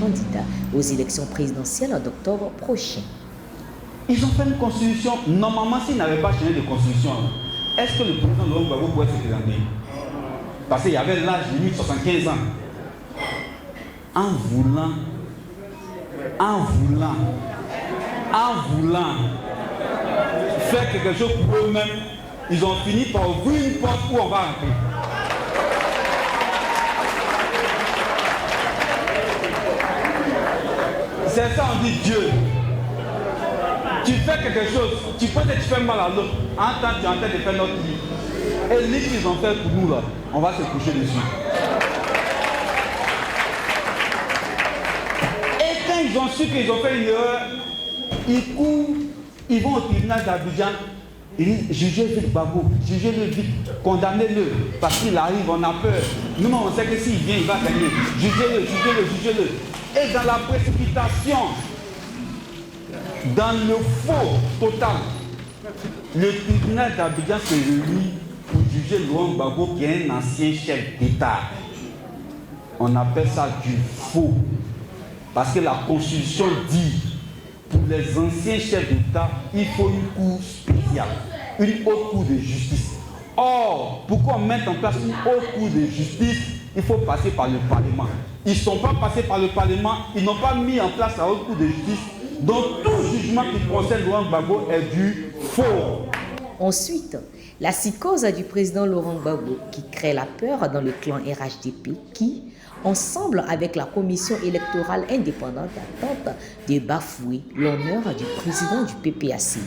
candidat aux élections présidentielles d'octobre prochain. Ils ont fait une constitution. Normalement, s'ils n'avaient pas changé de constitution, est-ce que le président Laurent Gbagbo pourrait se présenter? Parce qu'il y avait l'âge limite 75 ans. En voulant faire quelque chose pour eux-mêmes, ils ont fini par ouvrir une porte où on va rentrer. C'est ça, on dit Dieu. Tu fais quelque chose, tu penses que tu fais mal à l'autre, en temps tu es en train de faire notre vie. Et l'île qu'ils ont fait pour nous là, on va se coucher dessus. Et quand ils ont su qu'ils ont fait une erreur, ils courent, ils vont au tribunal d'Abidjan, ils disent jugez vite Gbagbo, jugez-le vite, condamnez-le, parce qu'il arrive, on a peur. Nous, on sait que s'il vient, il va gagner. Jugez-le, jugez-le, jugez-le. Et dans la précipitation, dans le faux total, le tribunal d'Abidjan se réunit pour juger Laurent Gbagbo, qui est un ancien chef d'État. On appelle ça du faux. Parce que la Constitution dit, pour les anciens chefs d'État, il faut une cour spéciale, une haute cour de justice. Or, pourquoi mettre en place une haute cour de justice? Il faut passer par le Parlement. Ils ne sont pas passés par le Parlement, ils n'ont pas mis en place la haute cour de justice. Donc tout jugement qui concerne Laurent Gbagbo est du faux. Ensuite, la psychose du président Laurent Gbagbo qui crée la peur dans le clan RHDP qui, ensemble avec la commission électorale indépendante, tente de bafouer l'honneur du président du PPAC.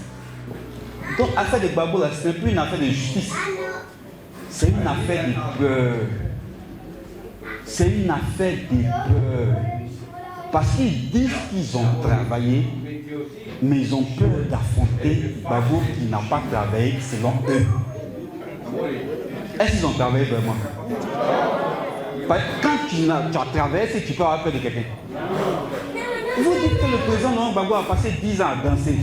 Donc l'affaire de Gbagbo, ce n'est plus une affaire de justice. C'est une affaire de peur. C'est une affaire de peur. Parce qu'ils disent qu'ils ont travaillé, mais ils ont peur d'affronter Gbagbo qui n'a pas travaillé selon eux. Est-ce qu'ils ont travaillé vraiment? Quand tu as travaillé, c'est que tu peux avoir peur de quelqu'un. Vous dites que le président Laurent Gbagbo a passé 10 ans à danser.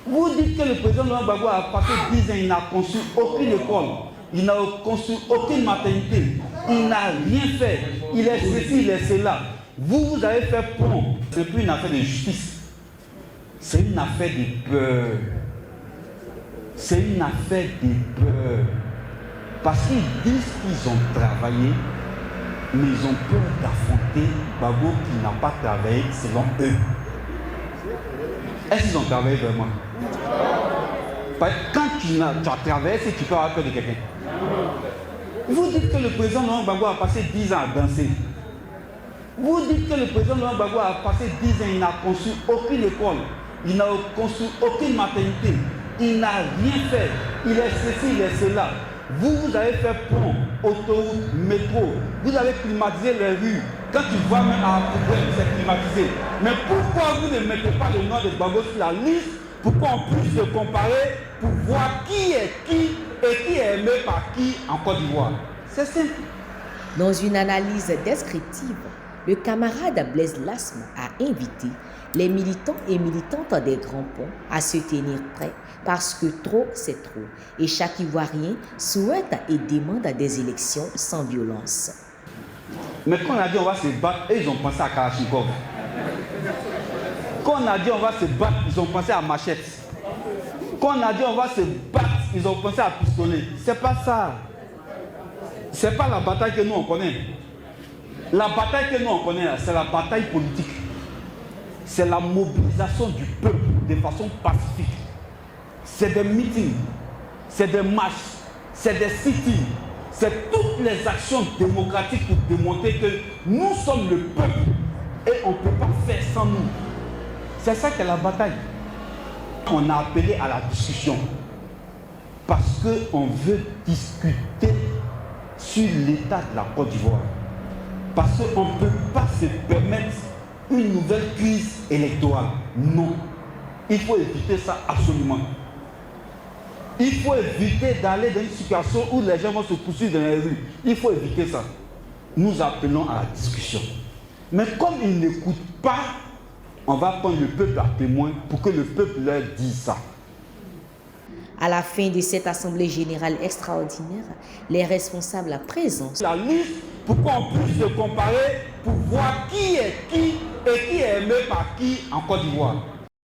Vous dites que le président Laurent Gbagbo a passé 10 ans, il n'a conçu aucune école, il n'a conçu aucune maternité, il n'a rien fait, il est ceci, il est cela. Vous avez fait pont. Ce n'est plus une affaire de justice. C'est une affaire de peur. C'est une affaire de peur. Parce qu'ils disent qu'ils ont travaillé, mais ils ont peur d'affronter Gbagbo qui n'a pas travaillé selon eux. Est-ce qu'ils ont travaillé vraiment? Quand tu as travaillé, c'est que tu peux avoir peur de quelqu'un. Vous dites que le président Laurent Gbagbo a passé 10 ans à danser. Vous dites que le président Laurent Gbagbo a passé 10 ans, il n'a conçu aucune école, il n'a conçu aucune maternité, il n'a rien fait, il est ceci, il est cela. Vous avez fait pont, autoroute, métro, vous avez climatisé les rues. Quand tu vois même à Abuja, c'est climatisé. Mais pourquoi vous ne mettez pas le nom de Gbagbo sur la liste pour qu'on puisse se comparer, pour voir qui est qui et qui est aimé par qui en Côte d'Ivoire? C'est simple. Dans une analyse descriptive, le camarade Blaise Lasme a invité les militants et militantes des grands ponts à se tenir prêts parce que trop c'est trop et chaque Ivoirien souhaite et demande des élections sans violence. Mais quand on a dit on va se battre, ils ont pensé à Kalachnikov. Quand on a dit on va se battre, ils ont pensé à machette. Quand on a dit on va se battre, ils ont pensé à pistolet. C'est pas ça. C'est pas la bataille que nous on connaît. La bataille que nous on connaît, c'est la bataille politique. C'est la mobilisation du peuple de façon pacifique. C'est des meetings, c'est des marches, c'est des sit-ins, c'est toutes les actions démocratiques pour démontrer que nous sommes le peuple et on ne peut pas faire sans nous. C'est ça qu'est la bataille. On a appelé à la discussion parce qu'on veut discuter sur l'état de la Côte d'Ivoire. Parce qu'on ne peut pas se permettre une nouvelle crise électorale. Non. Il faut éviter ça absolument. Il faut éviter d'aller dans une situation où les gens vont se poursuivre dans les rues. Il faut éviter ça. Nous appelons à la discussion. Mais comme ils n'écoutent pas, on va prendre le peuple à témoin pour que le peuple leur dise ça. À la fin de cette assemblée générale extraordinaire, les responsables présents. La liste pour qu'on puisse se comparer, pour voir qui est qui et qui est aimé par qui en Côte d'Ivoire.